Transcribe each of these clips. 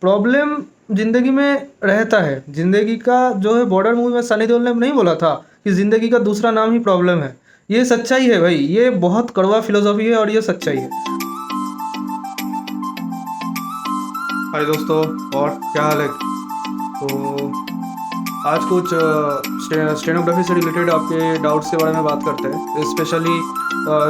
Problem ज़िंदगी में रहता है। ज़िंदगी का जो है बॉर्डर मूवी में सनी देओल ने नहीं बोला था कि ज़िंदगी का दूसरा नाम ही प्रॉब्लम है। ये सच्चाई है भाई, ये बहुत कड़वा फ़िलॉसफ़ी है और ये सच्चाई है। हाय दोस्तों, और क्या हाल है? तो आज कुछ स्टेनोग्राफी से रिलेटेड आपके डाउट्स के बारे में बात करते हैं। स्पेशली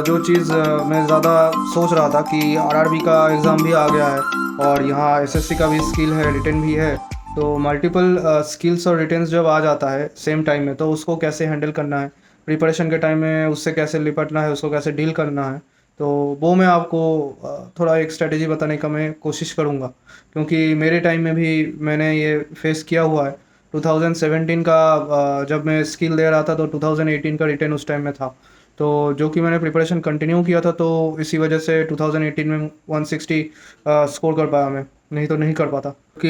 जो चीज़ मैं ज़्यादा सोच रहा था कि आरआरबी का एग्ज़ाम भी आ गया है और यहाँ एसएससी का भी स्किल है, रिटन भी है। तो मल्टीपल स्किल्स और रिटन्स जब आ जाता है सेम टाइम में, तो उसको कैसे हैंडल करना है, प्रिपरेशन के टाइम में उससे कैसे निपटना है, उसको कैसे डील करना है, तो वो मैं आपको थोड़ा एक स्ट्रेटेजी बताने का मैं कोशिश करूँगा। क्योंकि मेरे टाइम में भी मैंने ये फेस किया हुआ है। 2017 का जब मैं स्किल दे रहा था तो 2018 का रिटन उस टाइम में था। तो जो कि मैंने प्रिपरेशन कंटिन्यू किया था, तो इसी वजह से 2018 में 160 स्कोर कर पाया मैं, नहीं तो नहीं कर पाता। कि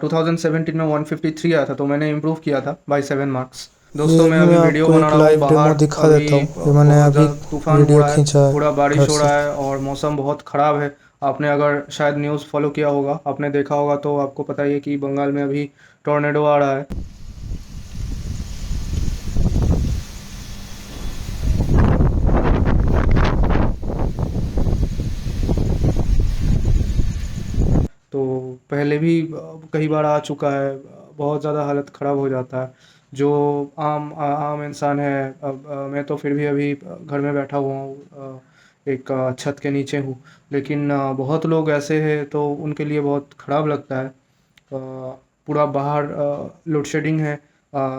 2017 में 153 आया था, तो मैंने इम्प्रूव किया था बाई 7 मार्क्स। दोस्तों, ये मैं भी मैं अभी वीडियो आपको बना एक रहा हूँ लाइव डेमो बाहर। दिखा अभी देता हूँ। ये मैंने बहुत अभी ज़्यादा तूफान हो वीडियो रहा है, खींचा है पूरा घर बारिश हो से। रहा है और मौसम बहुत ख़राब है। आपने अगर शायद न्यूज़ फॉलो किया होगा, आपने देखा होगा, तो आपको पता ही है कि बंगाल में अभी टॉर्नेडो आ रहा है। तो पहले भी कई बार आ चुका है। बहुत ज़्यादा हालत ख़राब हो जाता है। जो आम इंसान है, अब मैं तो फिर भी अभी घर में बैठा हुआ हूँ, एक छत के नीचे हूँ। लेकिन बहुत लोग ऐसे हैं तो उनके लिए बहुत ख़राब लगता है। पूरा बाहर लोड शेडिंग है।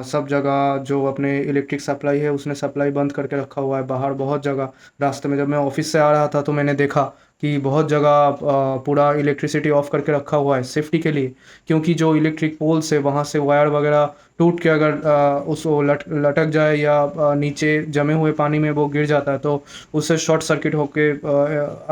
सब जगह जो अपने इलेक्ट्रिक सप्लाई है उसने सप्लाई बंद करके रखा हुआ है बाहर बहुत जगह। रास्ते में जब मैं ऑफिस से आ रहा था तो मैंने देखा कि बहुत जगह पूरा इलेक्ट्रिसिटी ऑफ करके रखा हुआ है सेफ्टी के लिए। क्योंकि जो इलेक्ट्रिक पोल्स है वहाँ से वायर वगैरह टूट के अगर उसको लटक जाए या नीचे जमे हुए पानी में वो गिर जाता है, तो उससे शॉर्ट सर्किट होके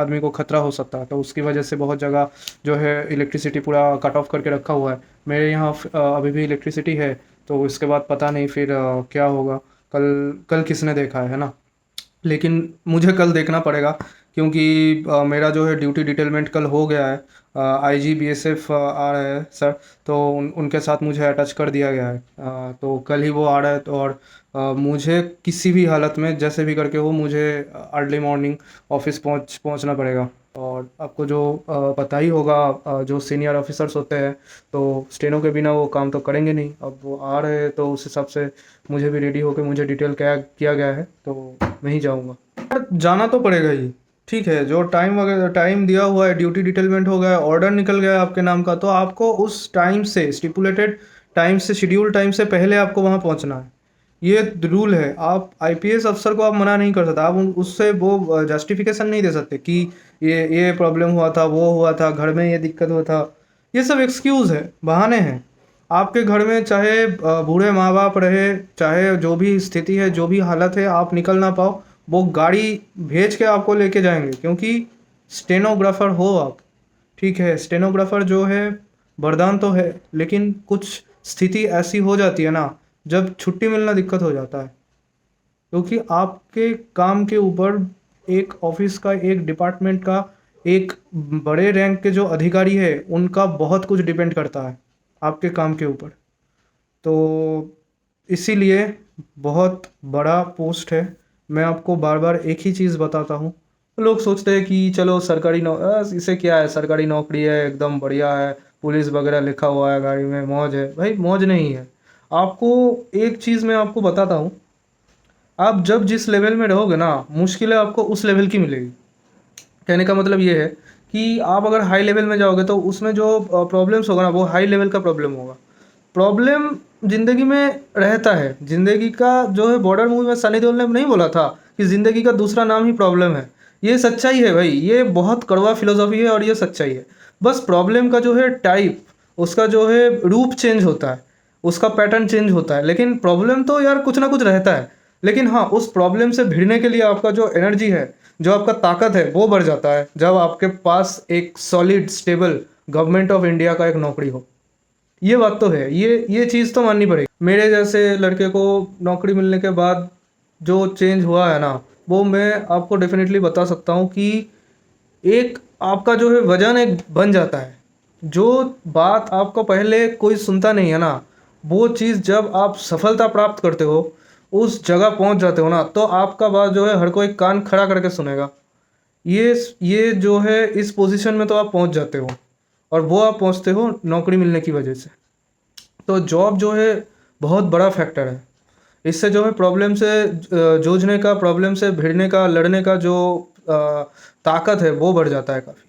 आदमी को खतरा हो सकता है। तो उसकी वजह से बहुत जगह जो है इलेक्ट्रिसिटी पूरा कट ऑफ करके रखा हुआ है। मेरे यहाँ अभी भी इलेक्ट्रिसिटी है। तो इसके बाद पता नहीं फिर क्या होगा। कल कल किसने देखा है ना? लेकिन मुझे कल देखना पड़ेगा, क्योंकि मेरा जो है ड्यूटी डिटेलमेंट कल हो गया है। आईजी बीएसएफ आ रहे हैं सर। तो उनके साथ मुझे अटैच कर दिया गया है। तो कल ही वो आ रहा है, तो और मुझे किसी भी हालत में जैसे भी करके हो मुझे अर्ली मॉर्निंग ऑफिस पहुंचना पड़ेगा। और आपको जो पता ही होगा, जो सीनियर ऑफिसर्स होते हैं तो स्टेनो के बिना वो काम तो करेंगे नहीं। अब वो आ रहे हैं तो उस हिसाब से मुझे भी रेडी होकर मुझे डिटेल क्या किया गया है, तो मैं ही जाऊँगा। पर जाना तो पड़ेगा ही। ठीक है, जो टाइम वगैरह टाइम दिया हुआ है, ड्यूटी डिटेलमेंट हो गया है, ऑर्डर निकल गया है आपके नाम का, तो आपको उस टाइम से स्टिपुलेटेड टाइम से, शेड्यूल टाइम से पहले आपको वहाँ पहुँचना है। ये रूल है। आप आईपीएस अफसर को आप मना नहीं कर सकते। आप उससे वो जस्टिफिकेशन नहीं दे सकते कि ये प्रॉब्लम हुआ था, वो हुआ था, घर में ये दिक्कत हुआ था। ये सब एक्सक्यूज़ है, बहाने हैं। आपके घर में चाहे बूढ़े माँ बाप रहे, चाहे जो भी स्थिति है, जो भी हालत है, आप निकल ना पाओ, वो गाड़ी भेज के आपको लेके जाएंगे, क्योंकि स्टेनोग्राफर हो आप। ठीक है, स्टेनोग्राफर जो है वरदान तो है, लेकिन कुछ स्थिति ऐसी हो जाती है ना, जब छुट्टी मिलना दिक्कत हो जाता है। क्योंकि आपके काम के ऊपर एक ऑफिस का, एक डिपार्टमेंट का, एक बड़े रैंक के जो अधिकारी है उनका बहुत कुछ डिपेंड करता है आपके काम के ऊपर। तो इसीलिए बहुत बड़ा पोस्ट है। मैं आपको बार बार एक ही चीज़ बताता हूँ। लोग सोचते हैं कि चलो सरकारी इसे क्या है, सरकारी नौकरी है, एकदम बढ़िया है, पुलिस वगैरह लिखा हुआ है गाड़ी में, मौज है। भाई मौज नहीं है। आपको एक चीज़ मैं आपको बताता हूँ। आप जब जिस लेवल में रहोगे ना, मुश्किलें आपको उस लेवल की मिलेगी। कहने का मतलब ये है कि आप अगर हाई लेवल में जाओगे तो उसमें जो प्रॉब्लम्स होगा ना, वो हाई लेवल का प्रॉब्लम होगा। प्रॉब्लम ज़िंदगी में रहता है। ज़िंदगी का जो है बॉर्डर मूवी में सनी देओल ने नहीं बोला था कि ज़िंदगी का दूसरा नाम ही प्रॉब्लम है। ये सच्चाई है भाई, ये बहुत कड़वा फिलोसॉफी है और ये सच्चाई है। बस प्रॉब्लम का जो है टाइप, उसका जो है रूप चेंज होता है, उसका पैटर्न चेंज होता है, लेकिन प्रॉब्लम तो यार कुछ ना कुछ रहता है। लेकिन हाँ, उस प्रॉब्लम से भिड़ने के लिए आपका जो एनर्जी है, जो आपका ताकत है, वो बढ़ जाता है जब आपके पास एक solid stable government of India का एक नौकरी हो। ये बात तो है, ये चीज़ तो माननी पड़ेगी। मेरे जैसे लड़के को नौकरी मिलने के बाद जो चेंज हुआ है ना, वो मैं आपको डेफिनेटली बता सकता हूँ कि एक आपका जो है वजन एक बन जाता है। जो बात आपको पहले कोई सुनता नहीं है ना, वो चीज़ जब आप सफलता प्राप्त करते हो, उस जगह पहुंच जाते हो ना, तो आपका बात जो है हर कोई कान खड़ा करके सुनेगा। ये जो है इस पोजीशन में तो आप पहुंच जाते हो, और वो आप पहुंचते हो नौकरी मिलने की वजह से। तो जॉब जो है बहुत बड़ा फैक्टर है। इससे जो है प्रॉब्लम से जूझने का, प्रॉब्लम से भिड़ने का, लड़ने का जो ताकत है वो बढ़ जाता है काफ़ी।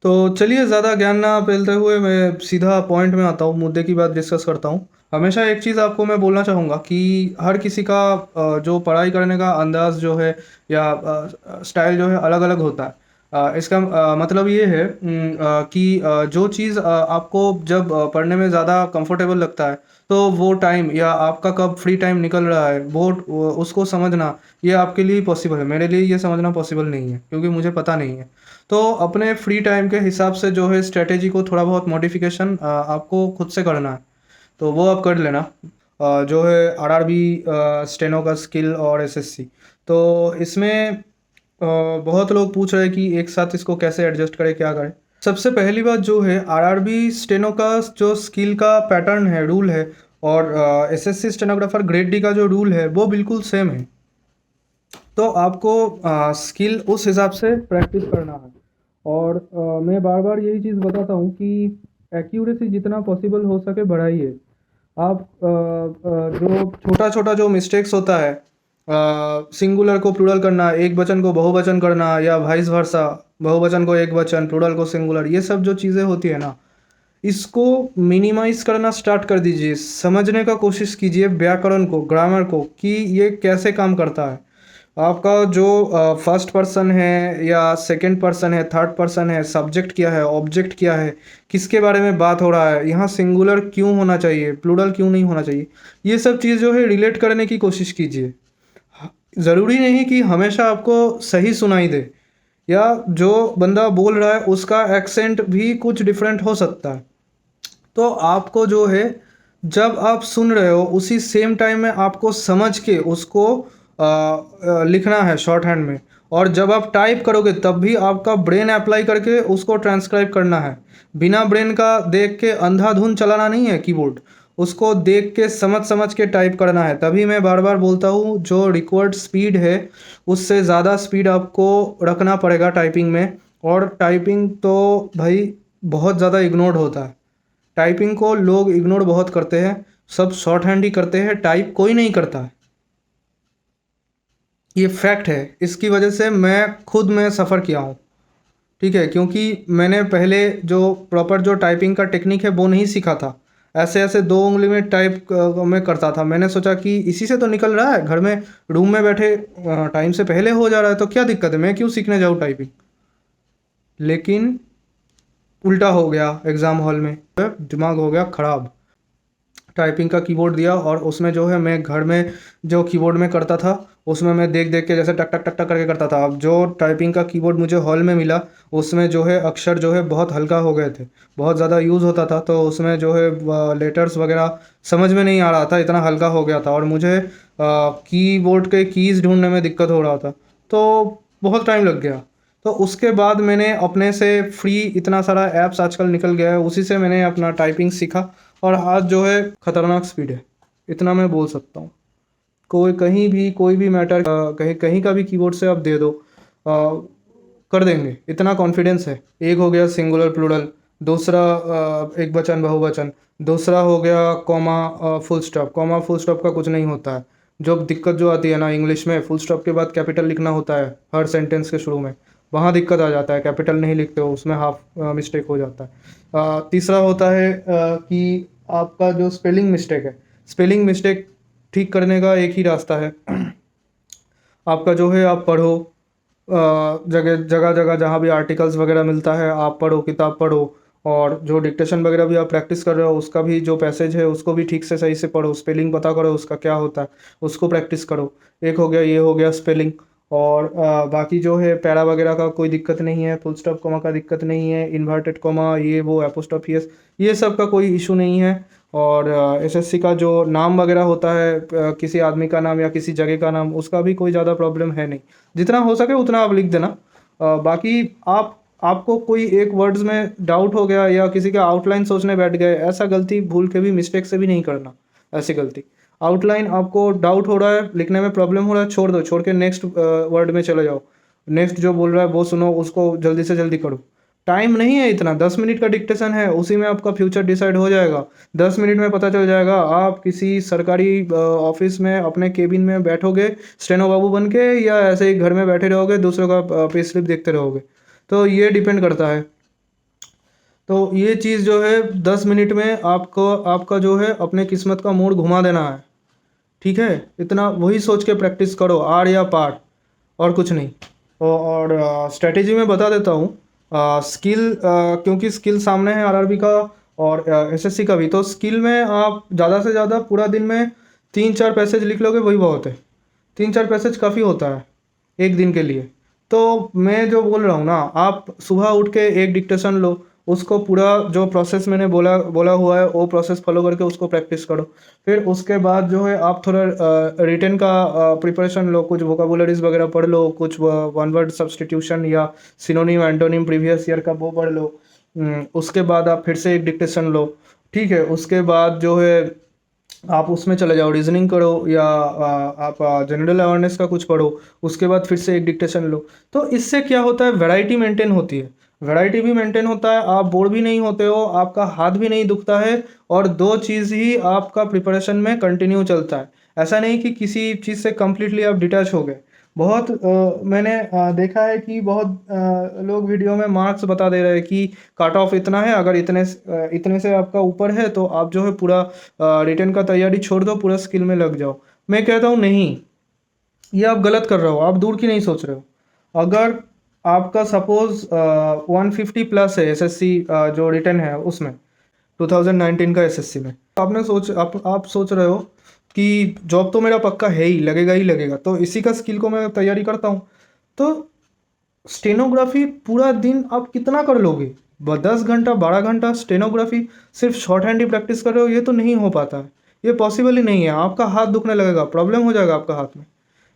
तो चलिए, ज़्यादा ज्ञान ना फैलते हुए मैं सीधा पॉइंट में आता हूँ, मुद्दे की बात डिस्कस करता हूँ। हमेशा एक चीज़ आपको मैं बोलना चाहूँगा कि हर किसी का जो पढ़ाई करने का अंदाज़ जो है या स्टाइल जो है अलग-अलग होता है। इसका मतलब ये है कि जो चीज़ आपको जब पढ़ने में ज़्यादा कंफर्टेबल लगता है, तो वो टाइम या आपका कब फ्री टाइम निकल रहा है वो उसको समझना, ये आपके लिए पॉसिबल है। मेरे लिए ये समझना पॉसिबल नहीं है, क्योंकि मुझे पता नहीं है। तो अपने फ्री टाइम के हिसाब से जो है स्ट्रैटेजी को थोड़ा बहुत मॉडिफिकेशन आपको खुद से करना है, तो वो आप कर लेना। जो है आरआरबी, स्टेनो का स्किल और एसएससी, तो इसमें बहुत लोग पूछ रहे हैं कि एक साथ इसको कैसे एडजस्ट करें, क्या करें। सबसे पहली बात जो है, आरआरबी स्टेनो का जो स्किल का पैटर्न है, रूल है, और एसएससी स्टेनोग्राफर ग्रेड डी का जो रूल है वो बिल्कुल सेम है। तो आपको स्किल उस हिसाब से प्रैक्टिस करना है। और मैं बार बार यही चीज़ बताता हूँ कि एक्यूरेसी जितना पॉसिबल हो सके बढ़ाइए। आप जो छोटा छोटा जो मिस्टेक्स होता है, सिंगुलर को प्लूरल करना, एक वचन को बहुवचन करना, या वाइस वर्सा, बहुवचन को एक वचन, प्लूरल को सिंगुलर, ये सब जो चीज़ें होती है ना, इसको मिनिमाइज करना स्टार्ट कर दीजिए। समझने का कोशिश कीजिए व्याकरण को, ग्रामर को, कि ये कैसे काम करता है। आपका जो फर्स्ट पर्सन है या सेकंड पर्सन है, थर्ड पर्सन है, सब्जेक्ट क्या है, ऑब्जेक्ट क्या है, किसके बारे में बात हो रहा है, यहाँ सिंगुलर क्यों होना चाहिए, प्लूरल क्यों नहीं होना चाहिए, ये सब चीज़ जो है रिलेट करने की कोशिश कीजिए। ज़रूरी नहीं कि हमेशा आपको सही सुनाई दे, या जो बंदा बोल रहा है उसका एक्सेंट भी कुछ डिफरेंट हो सकता है। तो आपको जो है, जब आप सुन रहे हो उसी सेम टाइम में आपको समझ के उसको लिखना है शॉर्ट हैंड में, और जब आप टाइप करोगे तब भी आपका ब्रेन अप्लाई करके उसको ट्रांसक्राइब करना है। बिना ब्रेन का देख के अंधाधुंध चलाना नहीं है कीबोर्ड, उसको देख के समझ समझ के टाइप करना है। तभी मैं बार बार बोलता हूँ, जो रिकॉर्ड स्पीड है उससे ज़्यादा स्पीड आपको रखना पड़ेगा टाइपिंग में। और टाइपिंग तो भाई बहुत ज़्यादा इग्नोर्ड होता है। टाइपिंग को लोग इग्नोर बहुत करते हैं, सब शॉर्ट हैंड ही करते हैं, टाइप कोई नहीं करता है। ये फैक्ट है, इसकी वजह से मैं सफ़र किया हूँ। ठीक है, क्योंकि मैंने पहले जो प्रॉपर जो टाइपिंग का टेक्निक है वो नहीं सीखा था। ऐसे ऐसे दो उंगली में टाइप में करता था। मैंने सोचा कि इसी से तो निकल रहा है, घर में रूम में बैठे टाइम से पहले हो जा रहा है, तो क्या दिक्कत है, मैं क्यों सीखने जाऊँ टाइपिंग। लेकिन उल्टा हो गया, एग्ज़ाम हॉल में दिमाग हो गया ख़राब। टाइपिंग का कीबोर्ड दिया, और उसमें जो है मैं घर में जो कीबोर्ड में करता था, उसमें मैं देख देख के जैसे टक टक टक टक करके करता था। अब जो टाइपिंग का कीबोर्ड मुझे हॉल में मिला, उसमें जो है अक्षर जो है बहुत हल्का हो गए थे, बहुत ज़्यादा यूज़ होता था, तो उसमें जो है लेटर्स वगैरह समझ में नहीं आ रहा था, इतना हल्का हो गया था, और मुझे कीबोर्ड के कीज़ ढूंढने में दिक्कत हो रहा था, तो बहुत टाइम लग गया। तो उसके बाद मैंने अपने से फ्री, इतना सारा ऐप्स आजकल निकल गया है, उसी से मैंने अपना टाइपिंग सीखा, और आज जो है ख़तरनाक स्पीड है, इतना मैं बोल सकता हूँ। कोई कहीं भी कोई भी मैटर कहीं कहीं का भी कीबोर्ड से आप दे दो, कर देंगे, इतना कॉन्फिडेंस है। एक हो गया सिंगुलर प्लूरल, दूसरा एक वचन बहुवचन, दूसरा हो गया comma full stop. Comma full stop का कुछ नहीं होता है। जो दिक्कत जो आती है ना इंग्लिश में, फुल स्टॉप के बाद कैपिटल लिखना होता है हर सेंटेंस के शुरू में, वहाँ दिक्कत आ जाता है, कैपिटल नहीं लिखते हो, उसमें हाफ मिस्टेक हो जाता है। तीसरा होता है कि आपका जो स्पेलिंग मिस्टेक है, स्पेलिंग मिस्टेक ठीक करने का एक ही रास्ता है। आपका जो है, आप पढ़ो, जगह जगह जगह जहाँ भी आर्टिकल्स वगैरह मिलता है आप पढ़ो, किताब पढ़ो, और जो डिक्टेशन वगैरह भी आप प्रैक्टिस कर रहे हो उसका भी जो पैसेज है उसको भी ठीक से सही से पढ़ो, स्पेलिंग पता करो उसका क्या होता है, उसको प्रैक्टिस करो। एक हो गया, ये हो गया स्पेलिंग। और बाकी जो है पैरा वगैरह का कोई दिक्कत नहीं है, फुल स्टॉप कोमा का दिक्कत नहीं है, इन्वर्टेड कोमा, ये वो एपोस्ट्रोफी एस, ये सब का कोई इशू नहीं है। और एसएससी का जो नाम वगैरह होता है, किसी आदमी का नाम या किसी जगह का नाम, उसका भी कोई ज़्यादा प्रॉब्लम है नहीं। जितना हो सके उतना आप लिख देना। बाकी आप आपको कोई एक वर्ड्स में डाउट हो गया या किसी का आउटलाइन सोचने बैठ गए, ऐसा गलती भूल के भी, मिस्टेक से भी नहीं करना ऐसी गलती। आउटलाइन आपको डाउट हो रहा है, लिखने में प्रॉब्लम हो रहा है, छोड़ दो, छोड़ के नेक्स्ट वर्ड में चले जाओ, नेक्स्ट जो बोल रहा है वो सुनो, उसको जल्दी से जल्दी करो। टाइम नहीं है इतना, 10 मिनट का डिक्टेशन है, उसी में आपका फ्यूचर डिसाइड हो जाएगा। 10 मिनट में पता चल जाएगा, आप किसी सरकारी ऑफिस में अपने केबिन में बैठोगे स्टेनो बाबू बन के, या ऐसे ही घर में बैठे रहोगे दूसरों का पे स्लिप देखते रहोगे। तो ये डिपेंड करता है। तो ये चीज़ जो है 10 मिनट में आपको, आपका जो है अपने किस्मत का मोड़ घुमा देना है। ठीक है, इतना वही सोच के प्रैक्टिस करो, आर या पार, और कुछ नहीं। और स्ट्रेटेजी में बता देता हूँ। स्किल, क्योंकि स्किल सामने है आरआरबी का और एसएससी का भी, तो स्किल में आप ज़्यादा से ज़्यादा पूरा दिन में 3-4 पैसेज लिख लोगे, वही बहुत है। 3-4 पैसेज काफ़ी होता है एक दिन के लिए। तो मैं जो बोल रहा हूँ ना, आप सुबह उठ के एक डिक्टेशन लो, उसको पूरा जो प्रोसेस मैंने बोला बोला हुआ है वो प्रोसेस फॉलो करके उसको प्रैक्टिस करो। फिर उसके बाद जो है आप थोड़ा रिटन का प्रिपरेशन लो, कुछ वोकाबुलरीज वगैरह पढ़ लो, कुछ वन वर्ड सब्सटीट्यूशन या सिनोनिम एंटोनिम प्रीवियस ईयर का वो पढ़ लो। उसके बाद आप फिर से एक डिक्टेशन लो। ठीक है, उसके बाद जो है आप उसमें चले जाओ, रीजनिंग करो, या आप जनरल अवेयरनेस का कुछ पढ़ो। उसके बाद फिर से एक डिक्टेशन लो। तो इससे क्या होता है, वैरायटी मेंटेन होती है, वैरायटी भी मेंटेन होता है, आप बोर भी नहीं होते हो, आपका हाथ भी नहीं दुखता है, और दो चीज़ ही आपका प्रिपरेशन में कंटिन्यू चलता है। ऐसा नहीं कि किसी चीज़ से कम्प्लीटली आप डिटैच हो गए। बहुत मैंने देखा है कि बहुत लोग वीडियो में मार्क्स बता दे रहे हैं कि कट ऑफ इतना है, अगर इतने से आपका ऊपर है तो आप जो है पूरा रिटर्न का तैयारी छोड़ दो, पूरा स्किल में लग जाओ। मैं कहता हूँ नहीं, ये आप गलत कर रहे हो, आप दूर की नहीं सोच रहे हो। अगर आपका सपोज 150 प्लस है एसएससी जो रिटर्न है उसमें, 2019 का एसएससी में, आप सोच रहे हो कि जॉब तो मेरा पक्का है ही लगेगा, तो इसी का स्किल को मैं तैयारी करता हूँ। तो स्टेनोग्राफी पूरा दिन आप कितना कर लोगे? 10 घंटा 12 घंटा स्टेनोग्राफी सिर्फ शॉर्ट हैंड ही प्रैक्टिस कर रहे हो, ये तो नहीं हो पाता है, ये पॉसिबल ही नहीं है। आपका हाथ दुखने लगेगा, प्रॉब्लम हो जाएगा आपका हाथ में,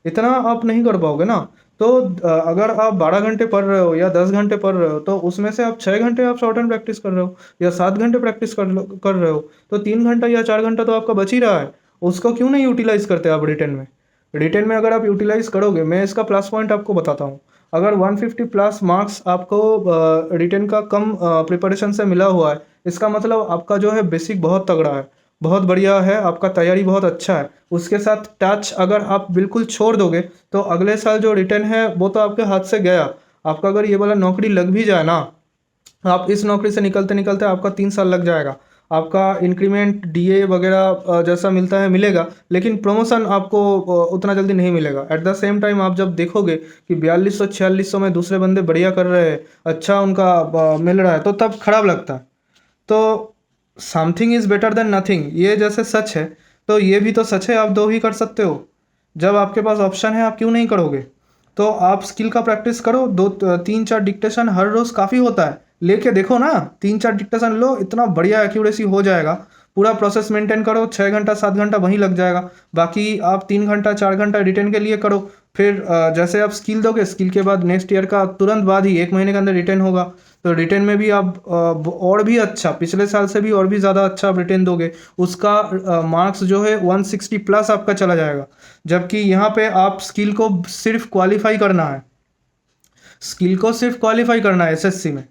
इतना आप नहीं कर पाओगे ना। तो अगर आप 12 घंटे पढ़ रहे हो या 10 घंटे पढ़ रहे हो, तो उसमें से आप 6 घंटे आप शॉर्ट हैंड प्रैक्टिस कर रहे हो, या 7 घंटे प्रैक्टिस कर रहे हो, तो 3 घंटा या 4 घंटा तो आपका बच ही रहा है। उसको क्यों नहीं यूटिलाइज करते आप रिटर्न में? रिटर्न में अगर आप यूटिलाइज करोगे, मैं इसका प्लस पॉइंट आपको बताता हूँ। अगर 150 प्लस मार्क्स आपको रिटर्न का कम प्रिपरेशन से मिला हुआ है, इसका मतलब आपका जो है बेसिक बहुत तगड़ा है, बहुत बढ़िया है, आपका तैयारी बहुत अच्छा है। उसके साथ टच अगर आप बिल्कुल छोड़ दोगे, तो अगले साल जो रिटर्न है वो तो आपके हाथ से गया। आपका अगर ये वाला नौकरी लग भी जाए ना, आप इस नौकरी से निकलते निकलते आपका 3 साल लग जाएगा। आपका इंक्रीमेंट डीए वगैरह जैसा मिलता है मिलेगा, लेकिन प्रमोशन आपको उतना जल्दी नहीं मिलेगा। एट द सेम टाइम आप जब देखोगे कि 4200 4600 में दूसरे बंदे बढ़िया कर रहे हैं, अच्छा उनका मिल रहा है, तो तब खराब लगता है। तो something is better than nothing, ये जैसे सच है, तो ये भी तो सच है, आप दो ही कर सकते हो। जब आपके पास ऑप्शन है, आप क्यों नहीं करोगे? तो आप स्किल का प्रैक्टिस करो, 2 3 4 डिक्टेशन हर रोज़ काफ़ी होता है, लेके देखो ना, 3 4 डिक्टेशन लो, इतना बढ़िया एक्यूरेसी हो जाएगा। पूरा प्रोसेस मेंटेन करो, 6 घंटा 7 घंटा वहीं लग जाएगा। बाकी आप 3 घंटा 4 घंटा रिटर्न के लिए करो। फिर जैसे आप स्किल दोगे, स्किल के बाद नेक्स्ट ईयर का तुरंत बाद ही 1 महीने के अंदर रिटर्न होगा, तो रिटर्न में भी आप और भी अच्छा, पिछले साल से भी और भी ज़्यादा अच्छा आप रिटर्न दोगे, उसका मार्क्स जो है 160 प्लस आपका चला जाएगा। जबकि यहाँ पे आप स्किल को सिर्फ क्वालिफाई करना है, स्किल को सिर्फ क्वालिफाई करना है एसएससी में,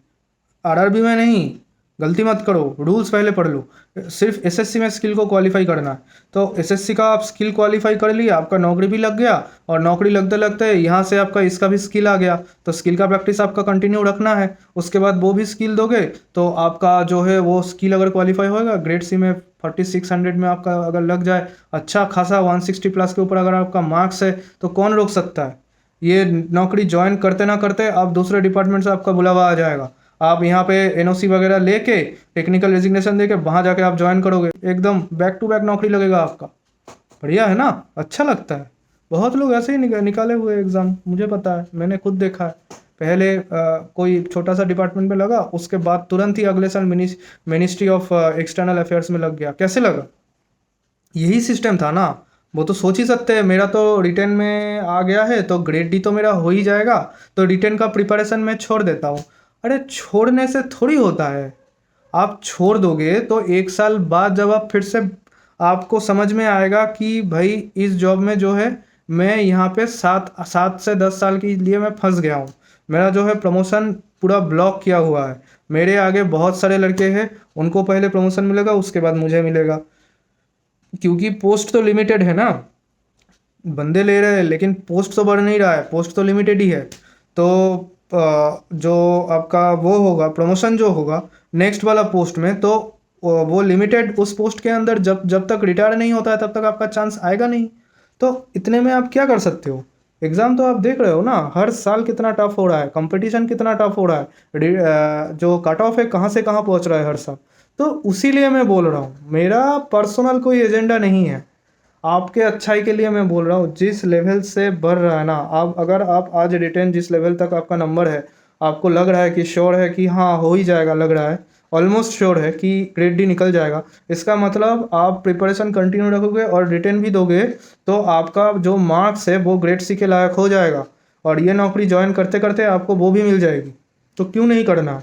आरआरबी में नहीं। गलती मत करो, रूल्स पहले पढ़ लो। सिर्फ एसएससी में स्किल को क्वालिफाई करना है, तो एसएससी का आप स्किल क्वालिफाई कर लिया, आपका नौकरी भी लग गया, और नौकरी लगते लगते यहाँ से आपका इसका भी स्किल आ गया, तो स्किल का प्रैक्टिस आपका कंटिन्यू रखना है। उसके बाद वो भी स्किल दोगे, तो आपका जो है वो स्किल अगर क्वालिफाई होएगा, ग्रेड सी में 4600 में आपका अगर लग जाए, अच्छा खासा 160 प्लस के ऊपर अगर आपका मार्क्स है, तो कौन रोक सकता है? ये नौकरी ज्वाइन करते ना करते आप दूसरे डिपार्टमेंट से आपका बुलावा आ जाएगा, आप यहाँ पे एनओसी वगैरह लेके, टेक्निकल रेजिग्नेशन देके वहाँ जाके आप ज्वाइन करोगे, एकदम बैक टू बैक नौकरी लगेगा आपका। बढ़िया है ना, अच्छा लगता है। बहुत लोग ऐसे ही निकाले हुए एग्ज़ाम, मुझे पता है, मैंने खुद देखा है। पहले कोई छोटा सा डिपार्टमेंट में लगा, उसके बाद तुरंत ही अगले साल मिनिस्ट्री ऑफ एक्सटर्नल अफेयर्स में लग गया। कैसे लगा? यही सिस्टम था ना। वो तो सोच ही सकते हैं, मेरा तो रिटर्न में आ गया है तो ग्रेड डी तो मेरा हो ही जाएगा, तो रिटर्न का प्रिपरेशन मैं छोड़ देता हूँ। अरे छोड़ने से थोड़ी होता है। आप छोड़ दोगे तो 1 साल बाद जब आप फिर से आपको समझ में आएगा कि भाई इस जॉब में जो है मैं यहाँ पे 7 से 10 साल के लिए मैं फँस गया हूँ। मेरा जो है प्रमोशन पूरा ब्लॉक किया हुआ है। मेरे आगे बहुत सारे लड़के हैं, उनको पहले प्रमोशन मिलेगा उसके बाद मुझे मिलेगा। क्योंकि पोस्ट तो लिमिटेड है ना, बंदे ले रहे हैं लेकिन पोस्ट तो बढ़ नहीं रहा है, पोस्ट तो लिमिटेड ही है। तो जो आपका वो होगा प्रमोशन जो होगा नेक्स्ट वाला पोस्ट में, तो वो लिमिटेड उस पोस्ट के अंदर जब जब तक रिटायर नहीं होता है तब तक आपका चांस आएगा नहीं। तो इतने में आप क्या कर सकते हो? एग्ज़ाम तो आप देख रहे हो ना, हर साल कितना टफ हो रहा है, कंपटीशन कितना टफ हो रहा है, जो कट ऑफ है कहाँ से कहाँ पहुँच रहा है हर साल। तो उसी लिए मैं बोल रहा हूँ, मेरा पर्सनल कोई एजेंडा नहीं है, आपके अच्छाई के लिए मैं बोल रहा हूँ। जिस लेवल से बढ़ रहा है ना, आप अगर आप आज रिटेन जिस लेवल तक आपका नंबर है, आपको लग रहा है कि श्योर है कि हाँ हो ही जाएगा, लग रहा है ऑलमोस्ट श्योर है कि ग्रेड डी निकल जाएगा, इसका मतलब आप प्रिपरेशन कंटिन्यू रखोगे और रिटेन भी दोगे तो आपका जो मार्क्स है वो ग्रेड सी के लायक हो जाएगा और ये नौकरी ज्वाइन करते करते आपको वो भी मिल जाएगी। तो क्यों नहीं करना?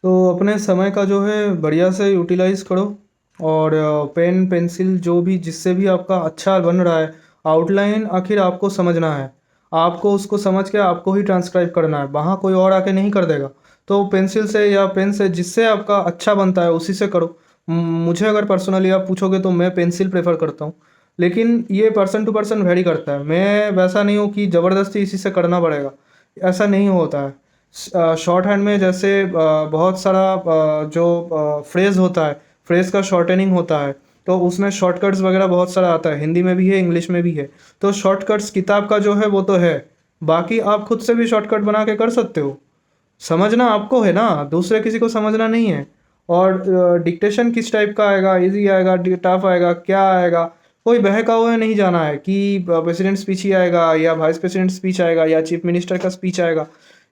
तो अपने समय का जो है बढ़िया से यूटिलाइज़ करो और पेन पेंसिल जो भी जिससे भी आपका अच्छा बन रहा है, आउटलाइन आखिर आपको समझना है, आपको उसको समझ के आपको ही ट्रांसक्राइब करना है, वहाँ कोई और आके नहीं कर देगा। तो पेंसिल से या पेन से जिससे आपका अच्छा बनता है उसी से करो। मुझे अगर पर्सनली आप पूछोगे तो मैं पेंसिल प्रेफर करता हूँ, लेकिन ये पर्सन टू पर्सन वेरी करता है। मैं वैसा नहीं हूँ कि ज़बरदस्ती इसी से करना पड़ेगा, ऐसा नहीं होता है। शॉर्ट हैंड में जैसे बहुत सारा जो फ्रेज़ होता है, फ्रेज़ का शॉर्टनिंग होता है, तो उसमें शॉर्टकट्स वगैरह बहुत सारा आता है, हिंदी में भी है इंग्लिश में भी है। तो शॉर्टकट्स किताब का जो है वो तो है, बाकी आप खुद से भी शॉर्टकट बना के कर सकते हो। समझना आपको है ना, दूसरे किसी को समझना नहीं है। और डिक्टेशन किस टाइप का आएगा, इजी आएगा, टफ आएगा, क्या आएगा, कोई बहका हुआ नहीं जाना है कि प्रेसिडेंट स्पीच ही आएगा या वाइस प्रेसिडेंट स्पीच आएगा या चीफ मिनिस्टर का स्पीच आएगा।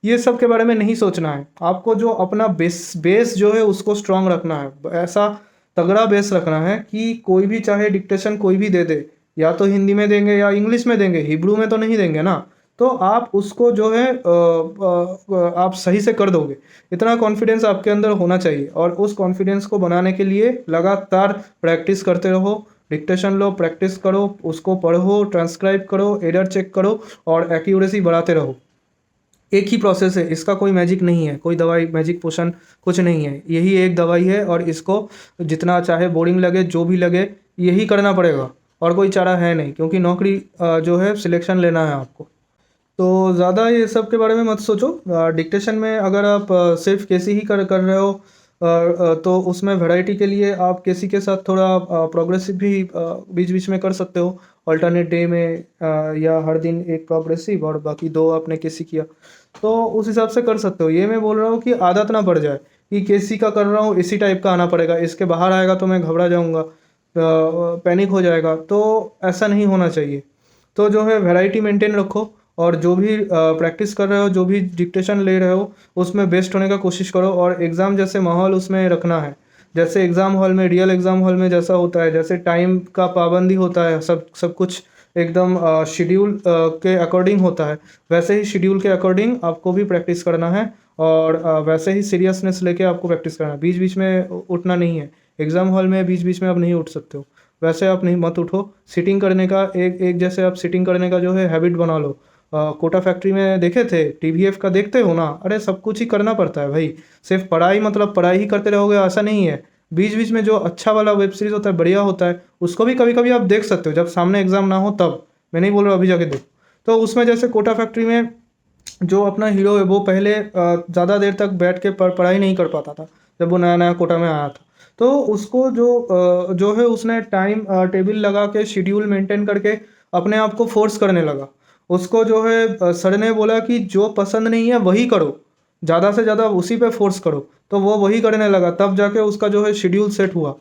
ये सब के बारे में नहीं सोचना है, आपको जो अपना बेस बेस जो है उसको स्ट्रांग रखना है, ऐसा तगड़ा बेस रखना है कि कोई भी चाहे डिक्टेशन कोई भी दे दे, या तो हिंदी में देंगे या इंग्लिश में देंगे, हिब्रू में तो नहीं देंगे ना, तो आप उसको जो है आप सही से कर दोगे। इतना कॉन्फिडेंस आपके अंदर होना चाहिए और उस कॉन्फिडेंस को बनाने के लिए लगातार प्रैक्टिस करते रहो। डिक्टेशन लो, प्रैक्टिस करो, उसको पढ़ो, ट्रांसक्राइब करो, एरर चेक करो और एक्यूरेसी बढ़ाते रहो। एक ही प्रोसेस है, इसका कोई मैजिक नहीं है, कोई दवाई मैजिक पोशन कुछ नहीं है, यही एक दवाई है और इसको जितना चाहे बोरिंग लगे जो भी लगे यही करना पड़ेगा और कोई चारा है नहीं, क्योंकि नौकरी जो है सिलेक्शन लेना है आपको। तो ज़्यादा ये सब के बारे में मत सोचो। डिक्टेशन में अगर आप सिर्फ केसी ही कर रहे हो तो उसमें वैरायटी के लिए आप केसी के साथ थोड़ा प्रोग्रेसिव भी बीच बीच में कर सकते हो, अल्टरनेट डे में या हर दिन एक प्रोग्रेसिव और बाकी 2 आपने केसी किया, तो उस हिसाब से कर सकते हो। ये मैं बोल रहा हूँ कि आदत ना पड़ जाए कि केसी का कर रहा हूँ इसी टाइप का आना पड़ेगा, इसके बाहर आएगा तो मैं घबरा जाऊँगा, पैनिक हो जाएगा, तो ऐसा नहीं होना चाहिए। तो जो है वैरायटी मेंटेन रखो और जो भी प्रैक्टिस कर रहे हो, जो भी डिक्टेशन ले रहे हो उसमें बेस्ट होने का कोशिश करो और एग्ज़ाम जैसे माहौल उसमें रखना है, जैसे एग्ज़ाम हॉल में, रियल एग्ज़ाम हॉल में जैसा होता है, जैसे टाइम का पाबंदी होता है, सब सब कुछ एकदम शेड्यूल के अकॉर्डिंग होता है, वैसे ही शेड्यूल के अकॉर्डिंग आपको भी प्रैक्टिस करना है और वैसे ही सीरियसनेस लेके आपको प्रैक्टिस करना है। बीच बीच में उठना नहीं है, एग्ज़ाम हॉल में बीच बीच में आप नहीं उठ सकते हो, वैसे आप नहीं मत उठो। सिटिंग करने का एक एक जैसे आप सिटिंग करने का जो है हैबिट बना लो। कोटा फैक्ट्री में देखे थे, टीवीएफ का देखते हो ना, अरे सब कुछ ही करना पड़ता है भाई, सिर्फ पढ़ाई मतलब पढ़ाई ही करते रहोगे ऐसा नहीं है। बीच बीच में जो अच्छा वाला वेब सीरीज़ होता है, बढ़िया होता है, उसको भी कभी कभी आप देख सकते हो जब सामने एग्ज़ाम ना हो तब। मैं नहीं बोल रहा अभी जाके देखो। तो उसमें जैसे कोटा फैक्ट्री में जो अपना हीरो है वो पहले ज़्यादा देर तक बैठ के पढ़ाई नहीं कर पाता था जब वो नया नया कोटा में आया था। तो उसको जो है उसने टाइम टेबल लगा के शेड्यूल मेंटेन करके अपने आप को फोर्स करने लगा। उसको जो है सर ने बोला कि जो पसंद नहीं है वही करो, ज़्यादा से ज़्यादा उसी पे फोर्स करो, तो वो वही करने लगा, तब जाके उसका जो है शेड्यूल सेट हुआ।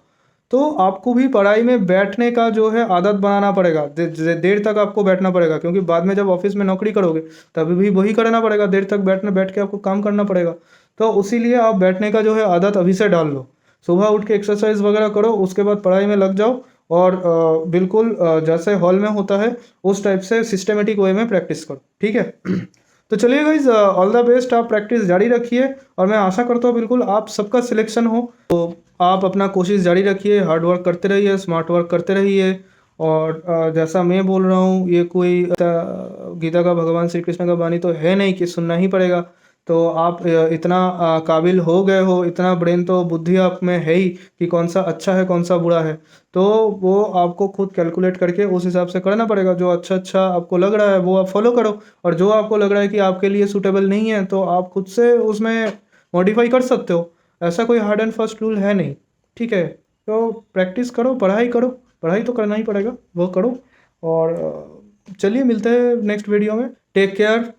तो आपको भी पढ़ाई में बैठने का जो है आदत बनाना पड़ेगा, देर तक आपको बैठना पड़ेगा, क्योंकि बाद में जब ऑफिस में नौकरी करोगे तभी भी वही करना पड़ेगा, देर तक बैठ के आपको काम करना पड़ेगा। तो उसीलिए आप बैठने का जो है आदत अभी से डाल लो, सुबह उठ के एक्सरसाइज वगैरह करो, उसके बाद पढ़ाई में लग जाओ और बिल्कुल जैसे हॉल में होता है उस टाइप से सिस्टमेटिक वे में प्रैक्टिस करो, ठीक है। तो चलिए गाइज, ऑल द बेस्ट, आप प्रैक्टिस जारी रखिए और मैं आशा करता हूँ बिल्कुल आप सबका सिलेक्शन हो। तो आप अपना कोशिश जारी रखिए, हार्ड वर्क करते रहिए, स्मार्ट वर्क करते रहिए। और जैसा मैं बोल रहा हूँ, ये कोई गीता का भगवान श्री कृष्ण का वाणी तो है नहीं कि सुनना ही पड़ेगा। तो आप इतना काबिल हो गए हो, इतना ब्रेन तो बुद्धि आप में है ही कि कौन सा अच्छा है कौन सा बुरा है। तो वो आपको खुद कैलकुलेट करके उस हिसाब से करना पड़ेगा। जो अच्छा अच्छा आपको लग रहा है वो आप फॉलो करो, और जो आपको लग रहा है कि आपके लिए सूटेबल नहीं है तो आप खुद से उसमें मॉडिफाई कर सकते हो। ऐसा कोई हार्ड एंड फास्ट रूल है नहीं, ठीक है। तो प्रैक्टिस करो, पढ़ाई करो, पढ़ाई तो करना ही पड़ेगा, वो करो। और चलिए मिलते हैं नेक्स्ट वीडियो में। टेक केयर,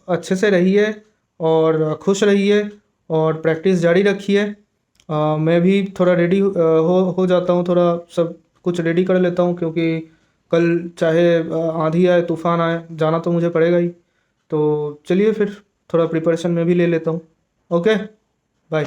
अच्छे से रहिए और खुश रहिए और प्रैक्टिस जारी रखिए। मैं भी थोड़ा रेडी हो जाता हूँ, थोड़ा सब कुछ रेडी कर लेता हूँ, क्योंकि कल चाहे आंधी आए तूफान आए जाना तो मुझे पड़ेगा ही। तो चलिए फिर थोड़ा प्रिपरेशन में भी ले लेता हूँ। Okay, bye.